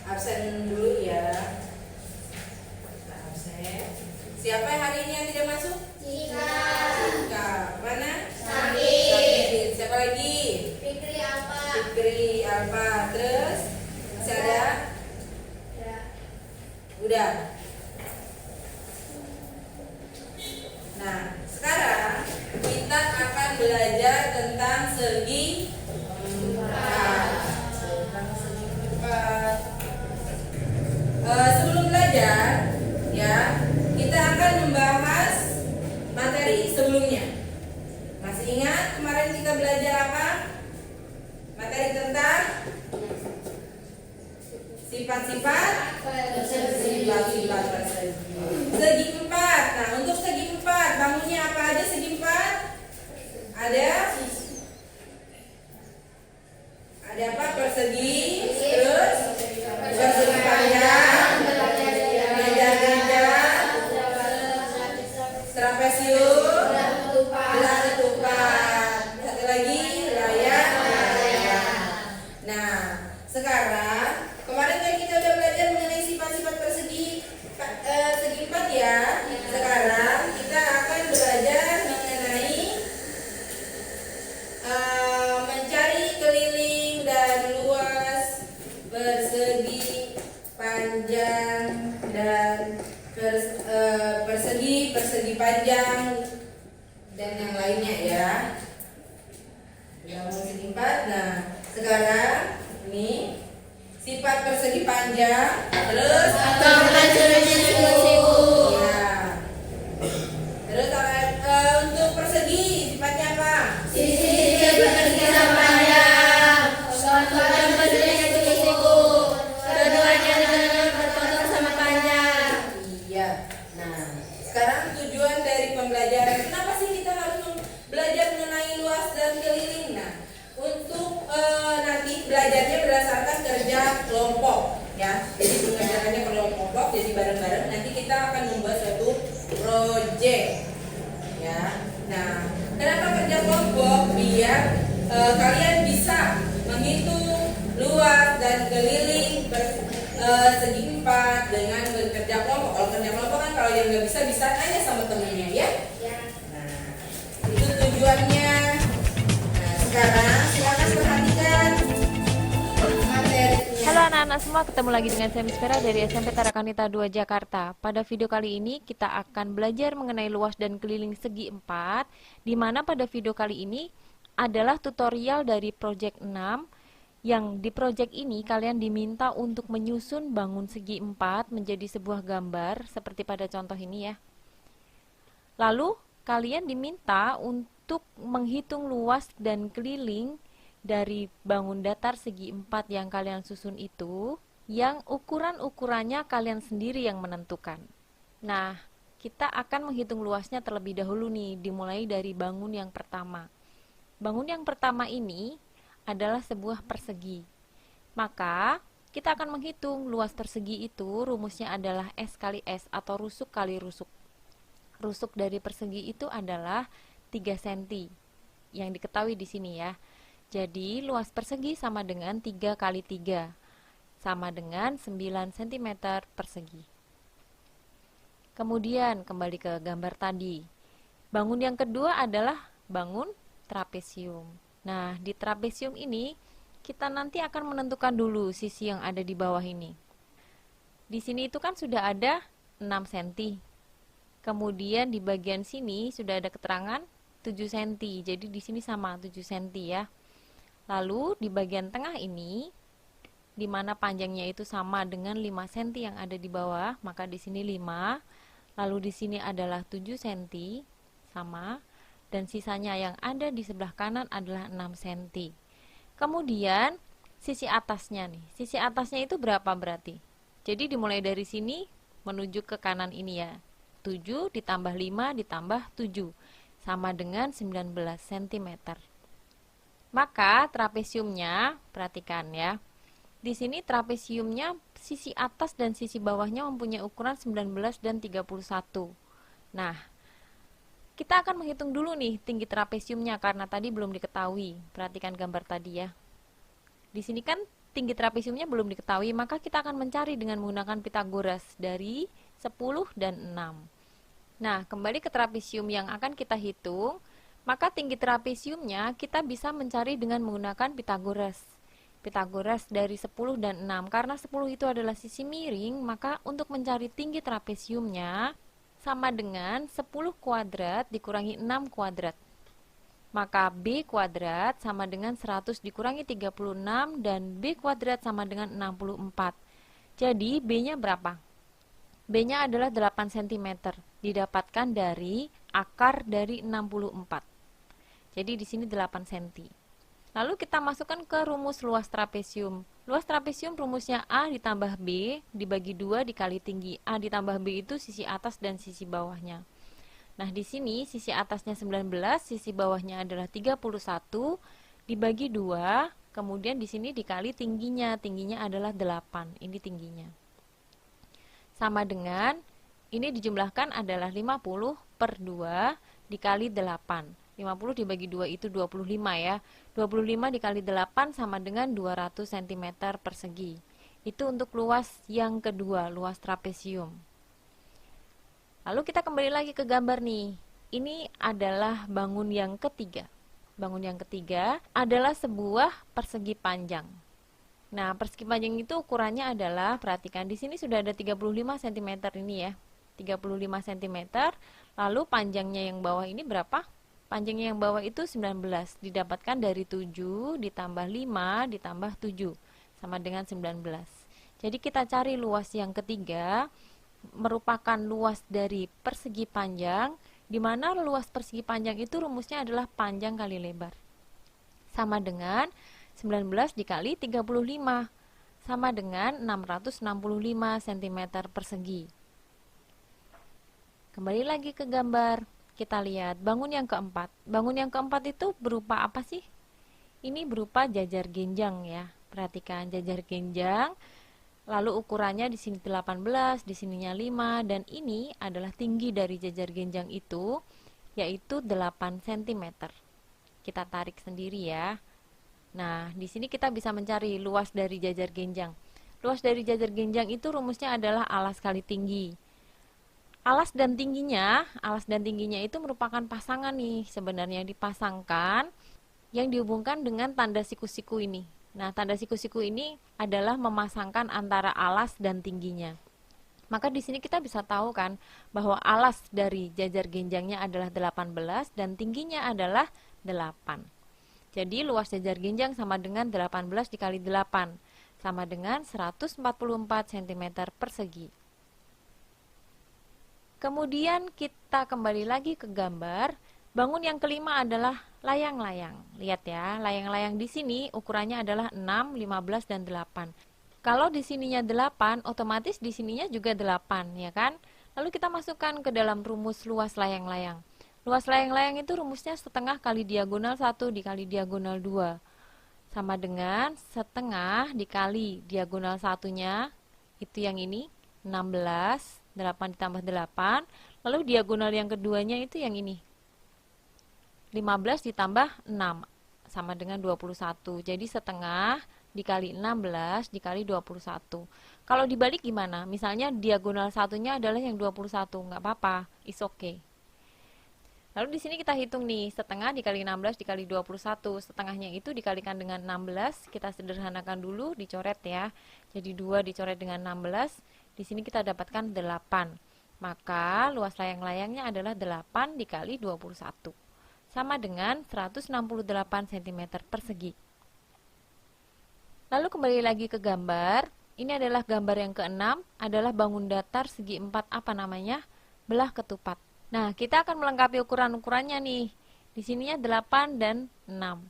Absen dulu ya. Kita absen. Siapa hari ini yang tidak masuk? Cika. Cika. Mana? Sabit. Sabit. Siapa lagi? Fikri apa? Fikri apa? Terus masih ada? Ya. Udah. Nah, sekarang kita akan belajar tentang segi empat. Tentang segi empat. Sebelum belajar, ya, kita akan membahas materi sebelumnya. Masih ingat kemarin kita belajar apa? Materi tentang sifat-sifat persegi. Segi empat. Nah, untuk segi empat, bangunnya apa aja segi empat? Ada apa? Persegi, terus persegi panjang, meja-meja, trapesium, gelar ketupat. Satu lagi layar. Nah, sekarang kemarin kan kita udah belajar mengenai sifat-sifat persegi segi empat ya. Sekarang kita akan belajar mengenai mencari keliling dan luas, persegi, panjang dan persegi panjang dan yang lainnya ya. Yang persegi empat. Nah, sekarang ini sifat persegi panjang, terus ya. Terus untuk persegi sifatnya apa? Iya. Nah, sekarang tujuan dari pembelajaran, kenapa sih kita harus belajar mengenai luas dan keliling? Nah, untuk nanti belajarnya berdasarkan kerja kelompok, ya. Jadi pengajarannya kelompok, jadi bareng-bareng. Nanti kita akan membuat suatu project, ya. Nah, kenapa kerja kelompok? Biar kalian bisa menghitung luas dan keliling segi empat dengan bekerja kelompok. Kalau kerja kelompok kan kalau yang nggak bisa tanya sama temennya ya. Nah, itu tujuannya. Nah, sekarang silakan perhatikan materinya. Halo anak-anak semua, ketemu lagi dengan saya Miss Vera dari SMP Tarakanita 2 Jakarta. Pada video kali ini kita akan belajar mengenai luas dan keliling segi 4, di mana pada video kali ini adalah tutorial dari project 6, yang di project ini kalian diminta untuk menyusun bangun segi 4 menjadi sebuah gambar seperti pada contoh ini ya. Lalu kalian diminta untuk menghitung luas dan keliling dari bangun datar segi 4 yang kalian susun itu, yang ukuran-ukurannya kalian sendiri yang menentukan. Nah, kita akan menghitung luasnya terlebih dahulu nih, dimulai dari bangun yang pertama. Bangun yang pertama ini adalah sebuah persegi. Maka, kita akan menghitung luas persegi itu, rumusnya adalah S kali S atau rusuk kali rusuk. Rusuk dari persegi itu adalah 3 cm, yang diketahui di sini ya. Jadi, luas persegi sama dengan 3 kali 3, sama dengan 9 cm persegi. Kemudian, kembali ke gambar tadi. Bangun yang kedua adalah bangun trapesium. Nah, di trapesium ini, kita nanti akan menentukan dulu sisi yang ada di bawah ini. Di sini itu kan sudah ada 6 cm. Kemudian di bagian sini sudah ada keterangan 7 cm. Jadi di sini sama 7 cm ya. Lalu di bagian tengah ini, di mana panjangnya itu sama dengan 5 cm yang ada di bawah, maka di sini 5. Lalu di sini adalah 7 cm, sama. Dan sisanya yang ada di sebelah kanan adalah 6 cm. Kemudian sisi atasnya nih. Sisi atasnya itu berapa berarti? Jadi dimulai dari sini menuju ke kanan ini ya. 7 ditambah 5 ditambah 7 sama dengan 19 cm. Maka trapesiumnya, perhatikan ya. Di sini trapesiumnya sisi atas dan sisi bawahnya mempunyai ukuran 19 dan 31. Nah, kita akan menghitung dulu nih tinggi trapesiumnya karena tadi belum diketahui. Perhatikan gambar tadi ya. Di sini kan tinggi trapesiumnya belum diketahui, maka kita akan mencari dengan menggunakan Pythagoras dari 10 dan 6. Nah, kembali ke trapesium yang akan kita hitung, maka tinggi trapesiumnya kita bisa mencari dengan menggunakan Pythagoras. Pythagoras dari 10 dan 6, karena 10 itu adalah sisi miring, maka untuk mencari tinggi trapesiumnya sama dengan 10 kuadrat dikurangi 6 kuadrat. Maka B kuadrat sama dengan 100 dikurangi 36 dan B kuadrat sama dengan 64. Jadi B-nya berapa? B-nya adalah 8 cm, didapatkan dari akar dari 64. Jadi di sini 8 cm. Lalu kita masukkan ke rumus luas trapesium. Luas trapesium rumusnya A ditambah B dibagi 2 dikali tinggi. A ditambah B itu sisi atas dan sisi bawahnya. Nah, di sini sisi atasnya 19, sisi bawahnya adalah 31, dibagi 2, kemudian di sini dikali tingginya. Tingginya adalah 8, ini tingginya. Sama dengan, ini dijumlahkan adalah 50 per 2 dikali 8. 50 dibagi 2 itu 25 ya. 25 dikali 8 sama dengan 200 cm persegi. Itu untuk luas yang kedua, luas trapesium. Lalu kita kembali lagi ke gambar nih. Ini adalah bangun yang ketiga. Bangun yang ketiga adalah sebuah persegi panjang. Nah, persegi panjang itu ukurannya adalah, perhatikan di sini sudah ada 35 cm ini ya. 35 cm. Lalu panjangnya yang bawah ini berapa? Panjangnya yang bawah itu 19. Didapatkan dari 7 ditambah 5 ditambah 7 sama dengan 19. Jadi kita cari luas yang ketiga, merupakan luas dari persegi panjang, di mana luas persegi panjang itu rumusnya adalah panjang kali lebar. Sama dengan 19 dikali 35, sama dengan 665 cm persegi. Kembali lagi ke gambar, kita lihat bangun yang keempat. Bangun yang keempat itu berupa apa sih? Ini berupa jajar genjang ya. Perhatikan jajar genjang. Lalu ukurannya di sini 18, di sininya 5, dan ini adalah tinggi dari jajar genjang itu, yaitu 8 cm. Kita tarik sendiri ya. Nah, di sini kita bisa mencari luas dari jajar genjang. Luas dari jajar genjang itu rumusnya adalah alas kali tinggi. Alas dan tingginya itu merupakan pasangan nih, sebenarnya dipasangkan yang dihubungkan dengan tanda siku-siku ini. Nah, tanda siku-siku ini adalah memasangkan antara alas dan tingginya. Maka di sini kita bisa tahu kan bahwa alas dari jajar genjangnya adalah 18 dan tingginya adalah 8. Jadi luas jajar genjang sama dengan 18 dikali 8 sama dengan 144 cm persegi. Kemudian kita kembali lagi ke gambar. Bangun yang kelima adalah layang-layang. Lihat ya, layang-layang di sini ukurannya adalah 6, 15, dan 8. Kalau di sininya 8, otomatis di sininya juga 8, ya kan? Lalu kita masukkan ke dalam rumus luas layang-layang. Luas layang-layang itu rumusnya setengah kali diagonal 1 dikali diagonal 2. Sama dengan setengah dikali diagonal satunya, itu yang ini, 16, 8 ditambah 8. Lalu diagonal yang keduanya itu yang ini, 15 ditambah 6 sama dengan 21. Jadi setengah dikali 16 dikali 21. Kalau dibalik gimana? Misalnya diagonal satunya adalah yang 21, nggak apa-apa, is okay. Lalu di sini kita hitung nih, setengah dikali 16 dikali 21. Setengahnya itu dikalikan dengan 16, kita sederhanakan dulu, dicoret ya. Jadi 2 dicoret dengan 16, di sini kita dapatkan 8. Maka luas layang-layangnya adalah 8 dikali 21. Sama dengan 168 cm persegi. Lalu kembali lagi ke gambar. Ini adalah gambar yang keenam, adalah bangun datar segi 4 apa namanya? Belah ketupat. Nah, kita akan melengkapi ukuran-ukurannya nih. Di sininya 8 dan 6.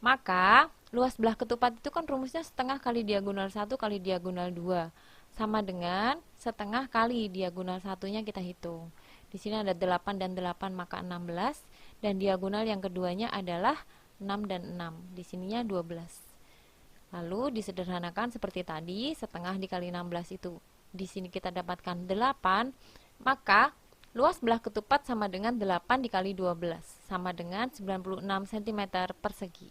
Maka, luas belah ketupat itu kan rumusnya setengah kali diagonal 1 kali diagonal 2. Sama dengan setengah kali diagonal satunya kita hitung. Di sini ada 8 dan 8 maka 16. Dan diagonal yang keduanya adalah 6 dan 6. Di sininya 12. Lalu disederhanakan seperti tadi, setengah dikali 16 itu. Di sini kita dapatkan 8, maka luas belah ketupat sama dengan 8 dikali 12, sama dengan 96 cm persegi.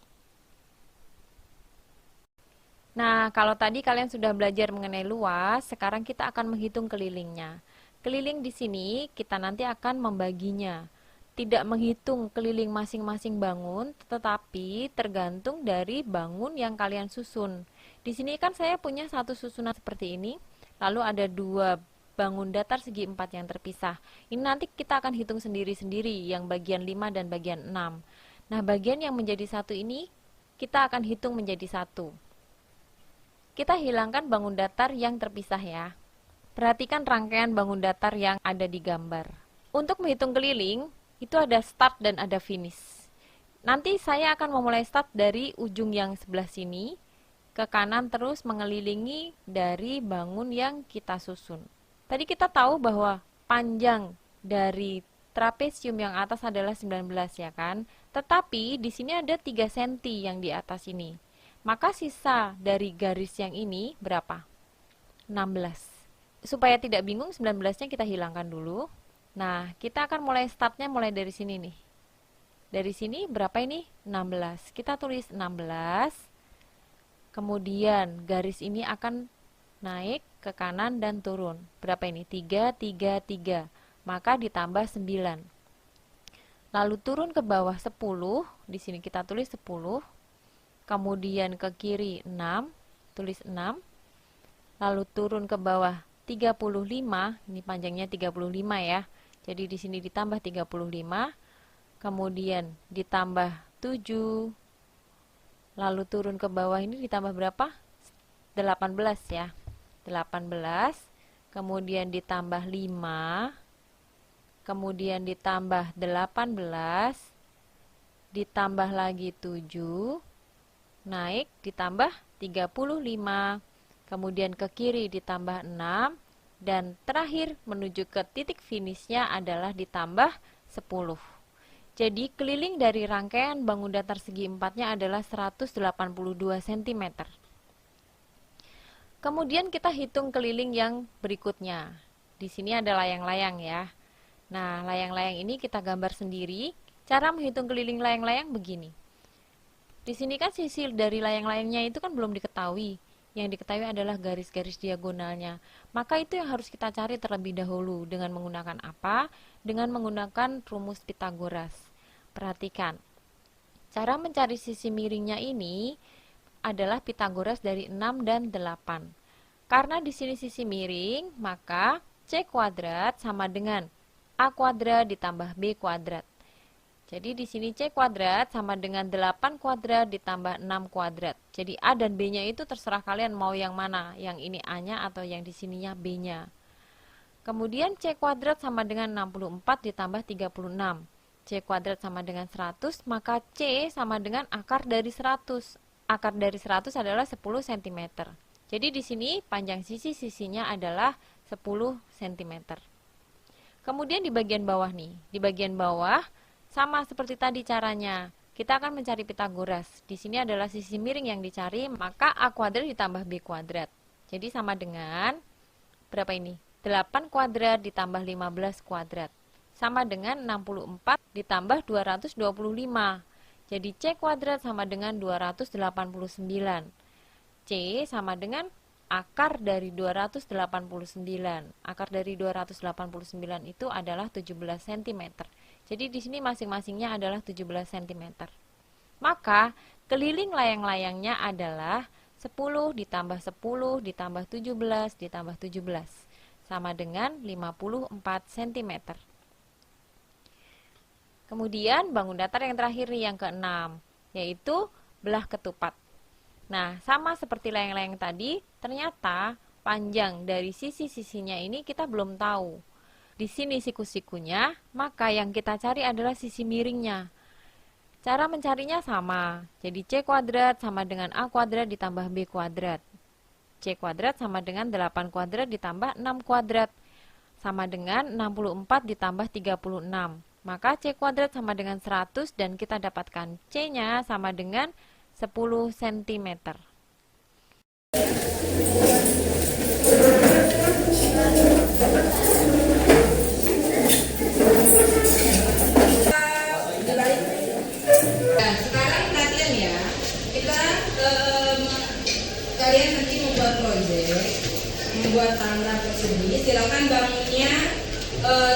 Nah, kalau tadi kalian sudah belajar mengenai luas, sekarang kita akan menghitung kelilingnya. Keliling di sini kita nanti akan membaginya. Tidak menghitung keliling masing-masing bangun, tetapi tergantung dari bangun yang kalian susun. Di sini kan saya punya satu susunan seperti ini, lalu ada dua bangun datar segi 4 yang terpisah. Ini nanti kita akan hitung sendiri-sendiri, yang bagian 5 dan bagian 6. Nah, bagian yang menjadi satu ini, kita akan hitung menjadi satu. Kita hilangkan bangun datar yang terpisah ya. Perhatikan rangkaian bangun datar yang ada di gambar. Untuk menghitung keliling, itu ada start dan ada finish. Nanti saya akan memulai start dari ujung yang sebelah sini, ke kanan terus mengelilingi dari bangun yang kita susun. Tadi kita tahu bahwa panjang dari trapesium yang atas adalah 19 ya kan? Tetapi di sini ada 3 cm yang di atas ini. Maka sisa dari garis yang ini berapa? 16. Supaya tidak bingung, 19-nya kita hilangkan dulu. Nah, kita akan mulai startnya mulai dari sini nih. Dari sini berapa ini? 16. Kita tulis 16. Kemudian garis ini akan naik ke kanan dan turun. Berapa ini? 3, 3, 3. Maka ditambah 9. Lalu turun ke bawah 10. Di sini kita tulis 10. Kemudian ke kiri 6, tulis 6. Lalu turun ke bawah 35, ini panjangnya 35 ya. Jadi di sini ditambah 35. Kemudian ditambah 7. Lalu turun ke bawah ini ditambah berapa? 18 ya. 18. Kemudian ditambah 5. Kemudian ditambah 18. Ditambah lagi 7. Naik ditambah 35, kemudian ke kiri ditambah 6, dan terakhir menuju ke titik finishnya adalah ditambah 10. Jadi keliling dari rangkaian bangun datar segi 4-nya adalah 182 cm. Kemudian kita hitung keliling yang berikutnya. Di sini ada layang-layang ya. Nah, layang-layang ini kita gambar sendiri. Cara menghitung keliling layang-layang begini. Di sini kan sisi dari layang-layangnya itu kan belum diketahui. Yang diketahui adalah garis-garis diagonalnya. Maka itu yang harus kita cari terlebih dahulu. Dengan menggunakan apa? Dengan menggunakan rumus Pythagoras. Perhatikan. Cara mencari sisi miringnya ini adalah Pythagoras dari 6 dan 8. Karena di sini sisi miring, maka C kuadrat sama dengan A kuadrat ditambah B kuadrat. Jadi di sini C kuadrat sama dengan 8 kuadrat ditambah 6 kuadrat. Jadi A dan B-nya itu terserah kalian mau yang mana, yang ini A-nya atau yang di sininya B-nya. Kemudian C kuadrat sama dengan 64 ditambah 36. C kuadrat sama dengan 100, maka C sama dengan akar dari 100. Akar dari 100 adalah 10 cm. Jadi di sini panjang sisi-sisinya adalah 10 cm. Kemudian di bagian bawah nih, di bagian bawah sama seperti tadi caranya. Kita akan mencari Pythagoras. Di sini adalah sisi miring yang dicari, maka A kuadrat ditambah B kuadrat. Jadi sama dengan berapa ini? 8 kuadrat ditambah 15 kuadrat. Sama dengan 64 ditambah 225. Jadi C kuadrat sama dengan 289. C sama dengan akar dari 289. Akar dari 289 itu adalah 17 cm. Jadi di sini masing-masingnya adalah 17 cm. Maka keliling layang-layangnya adalah 10 ditambah 10 ditambah 17 ditambah 17 sama dengan 54 cm. Kemudian bangun datar yang terakhir nih, yang ke-6, yaitu belah ketupat. Nah, sama seperti layang-layang tadi, ternyata panjang dari sisi-sisinya ini kita belum tahu. Di sini siku-sikunya, maka yang kita cari adalah sisi miringnya. Cara mencarinya sama, jadi C kuadrat sama dengan A kuadrat ditambah B kuadrat. C kuadrat sama dengan 8 kuadrat ditambah 6 kuadrat, sama dengan 64 ditambah 36. Maka C kuadrat sama dengan 100 dan kita dapatkan C-nya sama dengan 10 cm. Nah, sekarang perhatian ya. Kita kalian buat tangga tersebut. Silakan bangunnya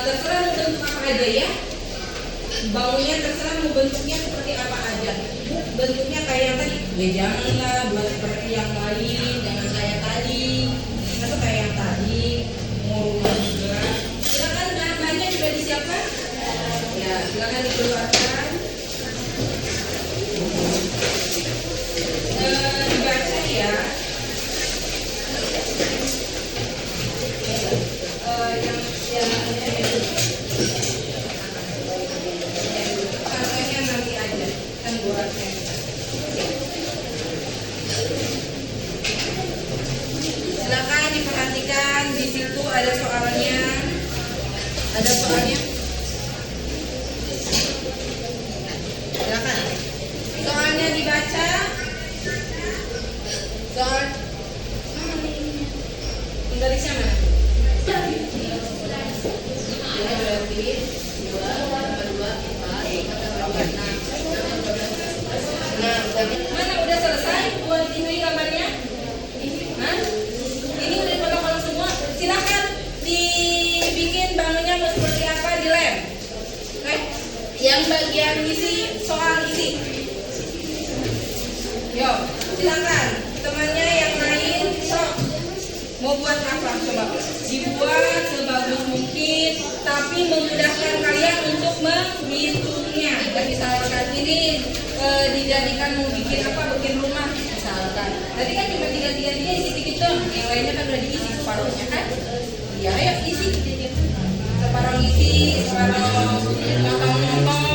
terserah mau bentuk apa aja ya. Bangunnya terserah mau bentuknya seperti apa aja. Bentuknya kayak yang tadi, ya janganlah buat seperti yang lain, jangan kayak tadi atau kayak yang tadi mau rumah juga. Silakan bahannya sudah disiapkan. Ya, silakan dikeluarkan. Dibaca ya. Contohnya nanti aja kan buatnya. Silakan diperhatikan, di situ ada soalnya. Ada soalnya. Silakan. Soalnya dibaca. Soal. Tulisnya mana? Ini berarti 2, 4, mana udah selesai buat ini gambarnya? Hah? Ini udah potong semua. Silakan dibikin bangunnya mau seperti apa di lem. Oke? Yang bagian isi soal isi. Yo, silakan temannya yang lain sok. Mau buat apa? Coba dibuat sebagus mungkin, tapi memudahkan kalian untuk menghitungnya. Dan misalkan ini dijadikan mau bikin apa? Bikin rumah misalkan. Tadi kan cuma 3 isi dikit dong. Yang lainnya kan udah diisi separuhnya kan? Ya, ayo isi. Separuh isi, separuh motong-motong.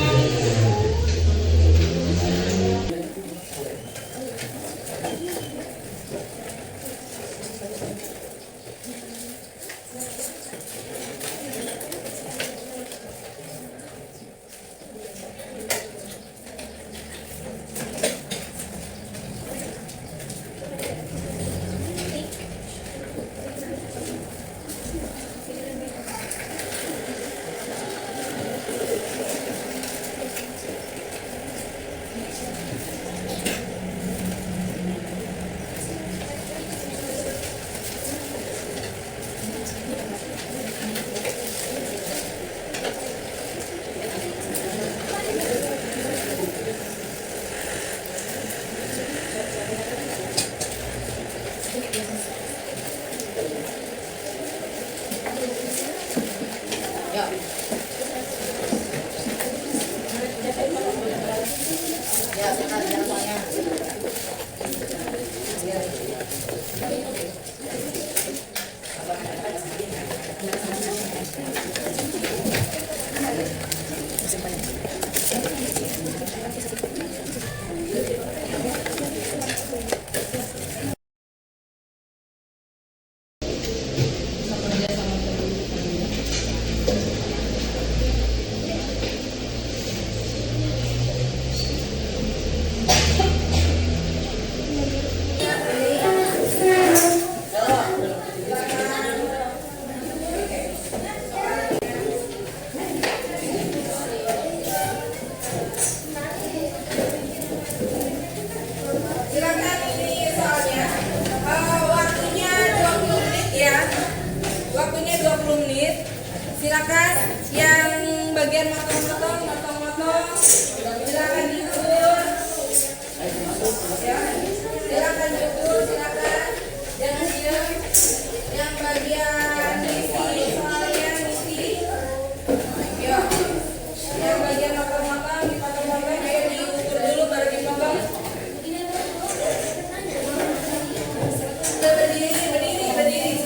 Silakan yang bagian motong-motong silakan diukur ya, silakan diukur, silakan jangan diam. Yang bagian isi soalnya isi ya, yang bagian motong-motong dipotong-potong, ayo diukur dulu baru dipotong. Berdiri semuanya berdiri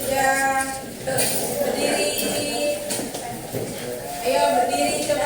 ya, berdiri. Ayo berdiri coba.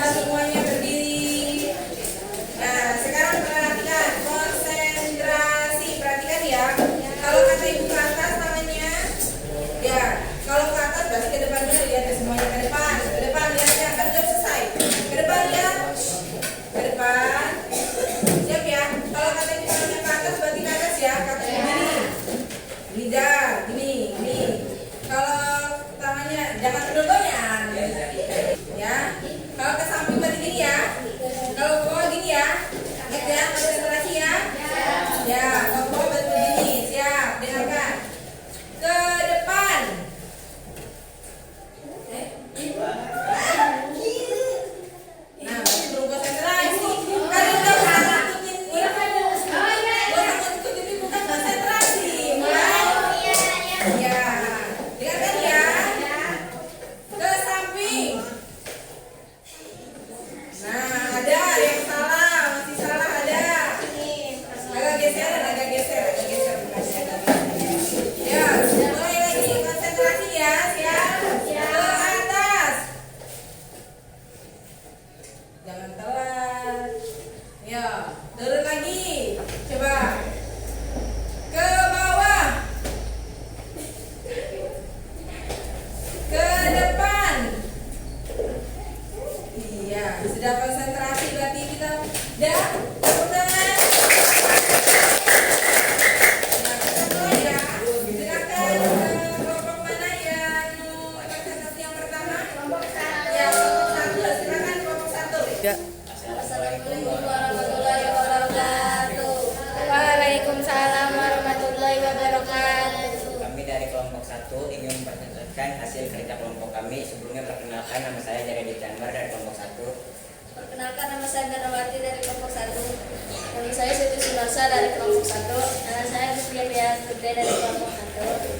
Kak. Assalamualaikum warahmatullahi wabarakatuh. Waalaikumsalam warahmatullahi wabarakatuh. Kami dari kelompok 1 ingin memperkenalkan hasil kerja kelompok kami. Sebelumnya perkenalkan, nama saya Jaredi Canbar dari kelompok 1. Perkenalkan, nama saya Ganawati dari kelompok 1. Nama saya Siti Sunarsa dari kelompok 1. Nama saya Rizkia Putri dari kelompok 1.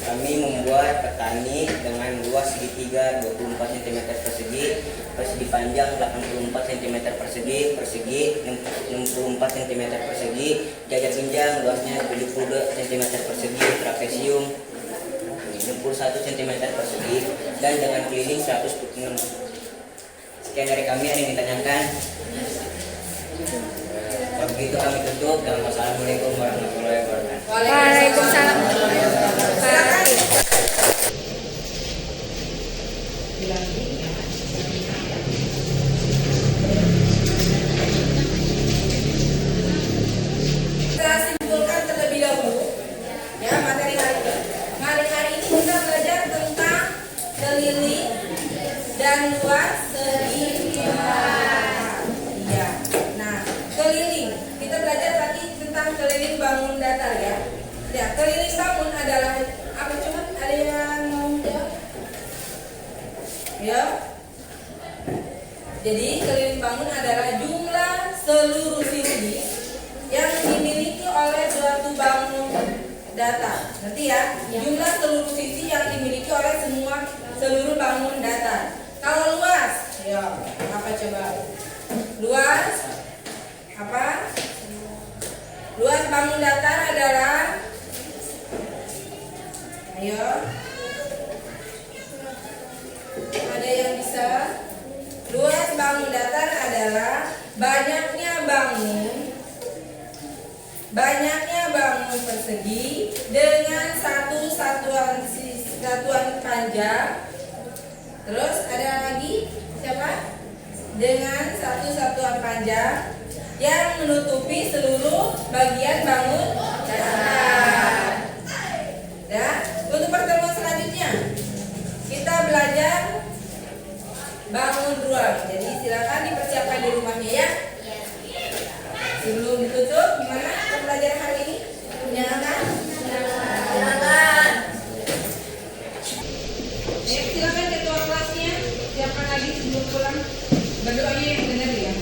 Kami membuat petani dengan luas segitiga 24 cm persegi, persegi panjang 84 cm persegi, persegi 64 cm persegi, jajak pinjang luasnya 72 cm persegi, trapesium 61 cm persegi, dan dengan keliling 106. Sekian dari kami, ada yang ditanyakan? Kalau begitu kami tutup, dan wassalamualaikum warahmatullahi wabarakatuh. Waalaikumsalam warahmatullahi wabarakatuh. Kita simpulkan terlebih dahulu ya materi hari ini. Hari ini kita belajar tentang keliling dan luas sekitar. Iya. Nah, keliling. Kita belajar tadi tentang keliling bangun datar ya. Ya, keliling bangun adalah apa, coba ada yang mau jawab? Ya. Jadi keliling bangun adalah jumlah seluruh sisi yang dimiliki oleh suatu bangun datar. Nanti ya, jumlah seluruh sisi yang dimiliki oleh seluruh bangun datar. Kalau luas, ya apa coba? Luas apa? Luas bangun datar adalah, ayo, ada yang bisa? Luas bangun datar adalah banyaknya bangun persegi dengan satuan panjang. Terus ada lagi siapa? Dengan satuan panjang yang menutupi seluruh bagian bangun datar. Dan untuk pertemuan selanjutnya kita belajar bangun ruang. Jadi silakan dipersiapkan di rumahnya ya. Sebelum ditutup, gimana pembelajaran hari ini? Menyenangkan? Menyenangkan. Ya, silakan ketua kelasnya siapkan lagi sebelum pulang. Berdoanya yang benar ya.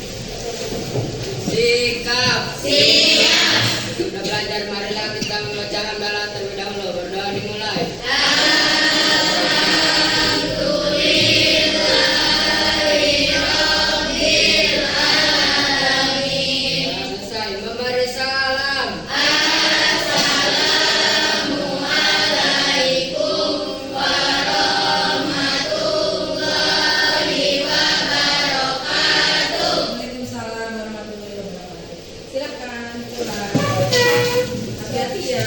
Sikap. Siap. Sudah belajar, marilah kita membaca hamdalah terlebih dahulu. Berdoa dimulai. Selesai. Memberi salam. Waalaikumsalam warahmatullahi wabarakatuh. Silakan pulang. Hati-hati ya.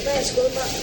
Apa ya, sekolah Pak?